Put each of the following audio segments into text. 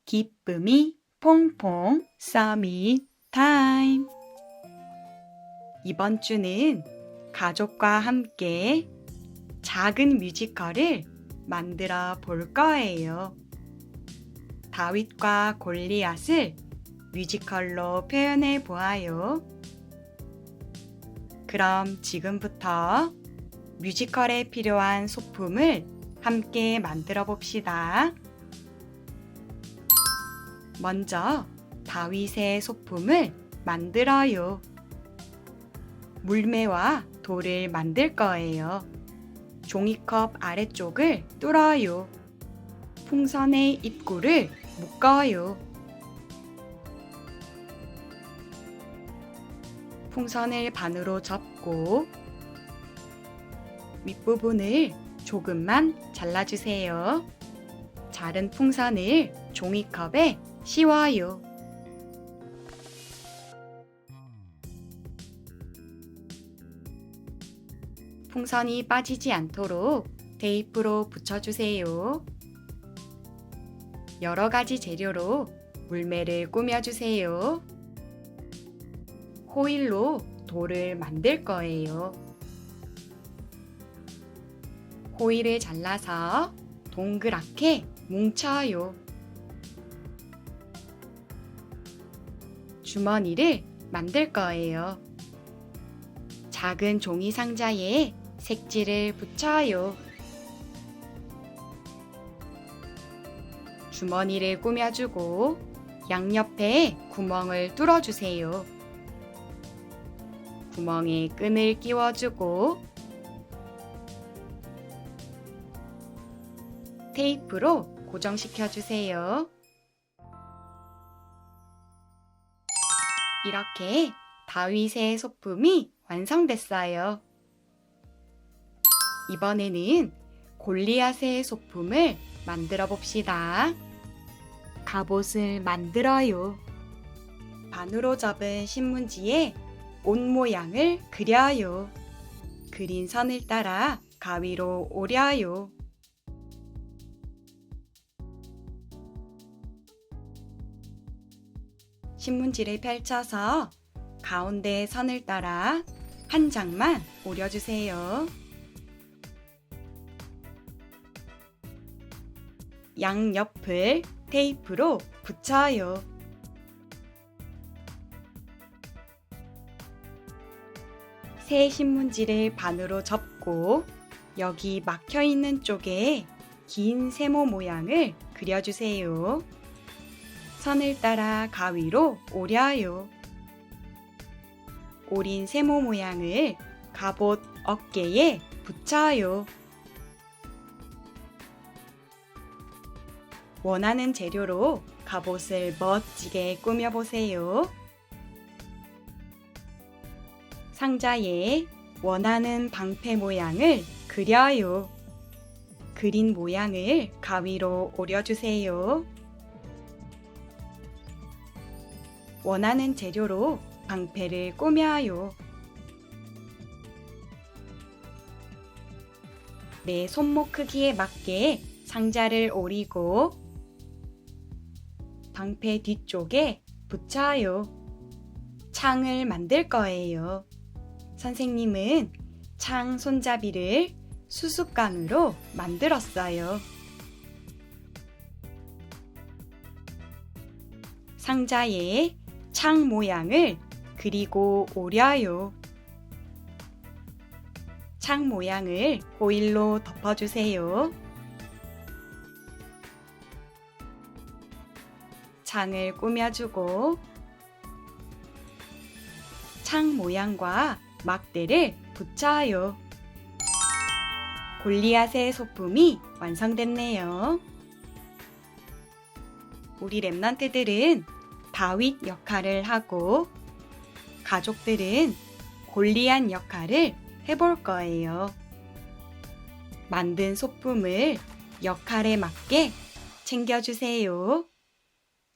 기쁨이 퐁퐁 서밋 타임. 이번 주는 가족과 함께 작은 뮤지컬을 만들어 볼 거예요. 다윗과 골리앗을 뮤지컬로 표현해 보아요. 그럼 지금부터 뮤지컬에 필요한 소품을 함께 만들어 봅시다. 먼저 다윗의 소품을 만들어요. 물매와 돌을 만들 거예요. 종이컵 아래쪽을 뚫어요. 풍선의 입구를 묶어요. 풍선을 반으로 접고 윗부분을 조금만 잘라주세요. 자른 풍선을 종이컵에 씌워요. 풍선이 빠지지 않도록 테이프로 붙여주세요. 여러 가지 재료로 물매를 꾸며주세요. 호일로 돌을 만들 거예요. 호일을 잘라서 동그랗게 뭉쳐요. 주머니를 만들 거예요. 작은 종이 상자에 색지를 붙여요. 주머니를 꾸며주고 양옆에 구멍을 뚫어주세요. 구멍에 끈을 끼워주고 테이프로 고정시켜주세요. 이렇게 다윗의 소품이 완성됐어요. 이번에는 골리앗의 소품을 만들어 봅시다. 갑옷을 만들어요. 반으로 접은 신문지에 옷 모양을 그려요. 그린 선을 따라 가위로 오려요. 신문지를 펼쳐서 가운데 선을 따라 한 장만 오려주세요. 양옆을 테이프로 붙여요. 새 신문지를 반으로 접고 여기 막혀 있는 쪽에 긴 세모 모양을 그려주세요. 선을 따라 가위로 오려요. 오린 세모 모양을 갑옷 어깨에 붙여요. 원하는 재료로 갑옷을 멋지게 꾸며보세요. 상자에 원하는 방패 모양을 그려요. 그린 모양을 가위로 오려주세요. 원하는 재료로 방패를 꾸며요. 내 손목 크기에 맞게 상자를 오리고 방패 뒤쪽에 붙여요. 창을 만들 거예요. 선생님은 창 손잡이를 수수깡으로 만들었어요. 상자에 창 모양을 그리고 오려요. 창 모양을 호일로 덮어주세요. 창을 꾸며주고 창 모양과 막대를 붙여요. 골리앗의 소품이 완성됐네요. 우리 랩런트들은 다윗 역할을 하고 가족들은 골리앗 역할을 해볼 거예요. 만든 소품을 역할에 맞게 챙겨주세요.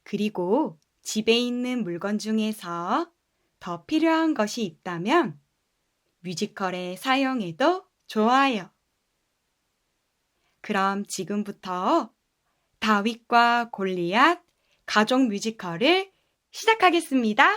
그리고 집에 있는 물건 중에서 더 필요한 것이 있다면 뮤지컬에 사용해도 좋아요. 그럼 지금부터 다윗과 골리앗 가족 뮤지컬을 시작하겠습니다.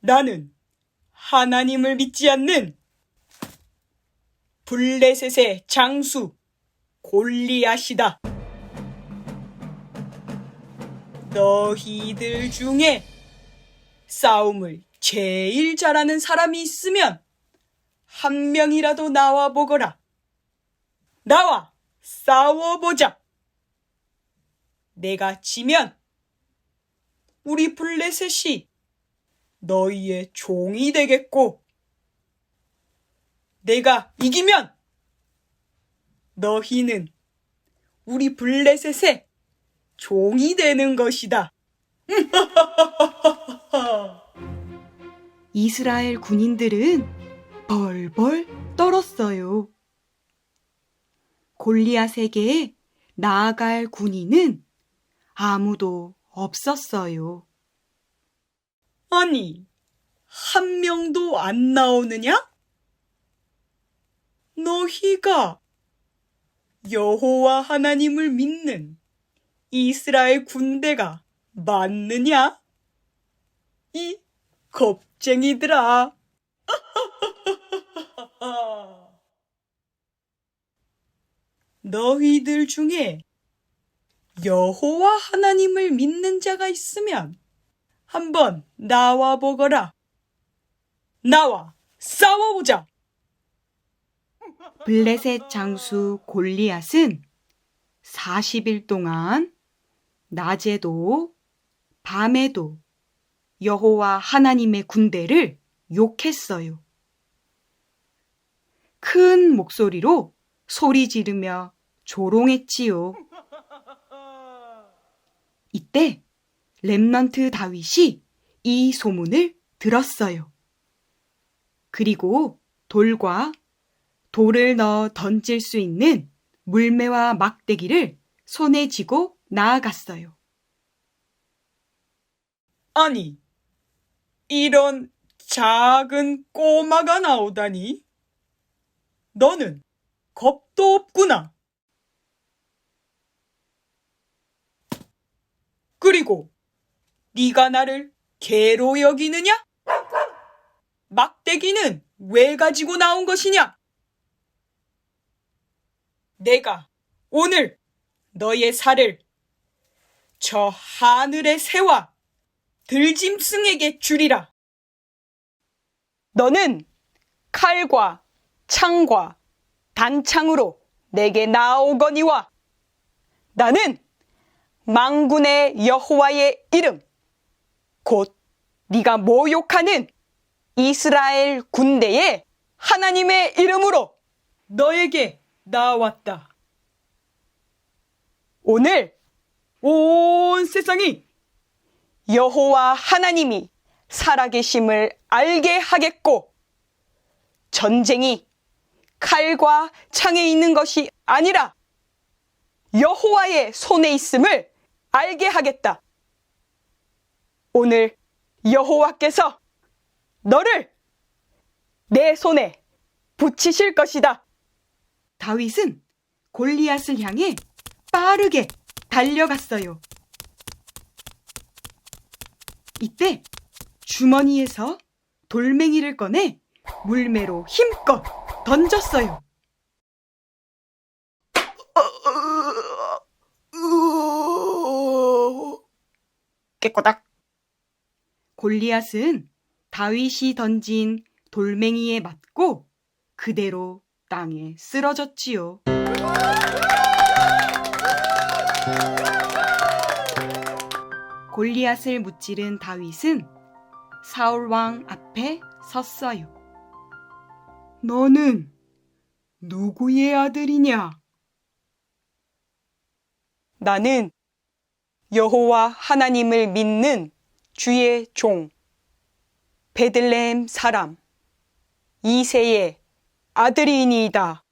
나는 하나님을 믿지 않는 블레셋의 장수 골리앗이다. 너희들 중에 싸움을 제일 잘하는 사람이 있으면 한 명이라도 나와 보거라. 나와 싸워보자. 내가 지면 우리 블레셋이 너희의 종이 되겠고, 내가 이기면 너희는 우리 블레셋의 종이 되는 것이다. 이스라엘 군인들은 벌벌 떨었어요. 골리앗에게 나아갈 군인은 아무도 없었어요. 아니, 한 명도 안 나오느냐? 너희가 여호와 하나님을 믿는 이스라엘 군대가 맞느냐? 이 겁쟁이들아. 너희들 중에 여호와 하나님을 믿는 자가 있으면 한번 나와 보거라. 나와 싸워보자. 블레셋 장수 골리앗은 40일 동안 낮에도 밤에도 여호와 하나님의 군대를 욕했어요. 큰 목소리로 소리 지르며 조롱했지요. 이때 렘넌트 다윗이 이 소문을 들었어요. 그리고 돌과 돌을 넣어 던질 수 있는 물매와 막대기를 손에 쥐고 나아갔어요. 아니, 이런 작은 꼬마가 나오다니? 너는 겁도 없구나. 그리고 네가 나를 개로 여기느냐? 막대기는 왜 가지고 나온 것이냐? 내가 오늘 너의 살을 저 하늘의 새와 들짐승에게 주리라. 너는 칼과 창과 단창으로 내게 나아오거니와 나는 만군의 여호와의 이름 곧 네가 모욕하는 이스라엘 군대의 하나님의 이름으로 너에게 나왔다. 오늘 온 세상이 여호와 하나님이 살아계심을 알게 하겠고 전쟁이 칼과 창에 있는 것이 아니라 여호와의 손에 있음을 알게 하겠다. 오늘 여호와께서 너를 내 손에 붙이실 것이다. 다윗은 골리앗을 향해 빠르게 달려갔어요. 이때 주머니에서 돌멩이를 꺼내 물매로 힘껏 던졌어요. 깨꼬닥. 골리앗은 다윗이 던진 돌멩이에 맞고 그대로 땅에 쓰러졌지요. 골리앗을 무찌른 다윗은 사울 왕 앞에 섰어요. 너는 누구의 아들이냐? 나는 여호와 하나님을 믿는 주의 종 베들레헴 사람 이새의 아들이니이다.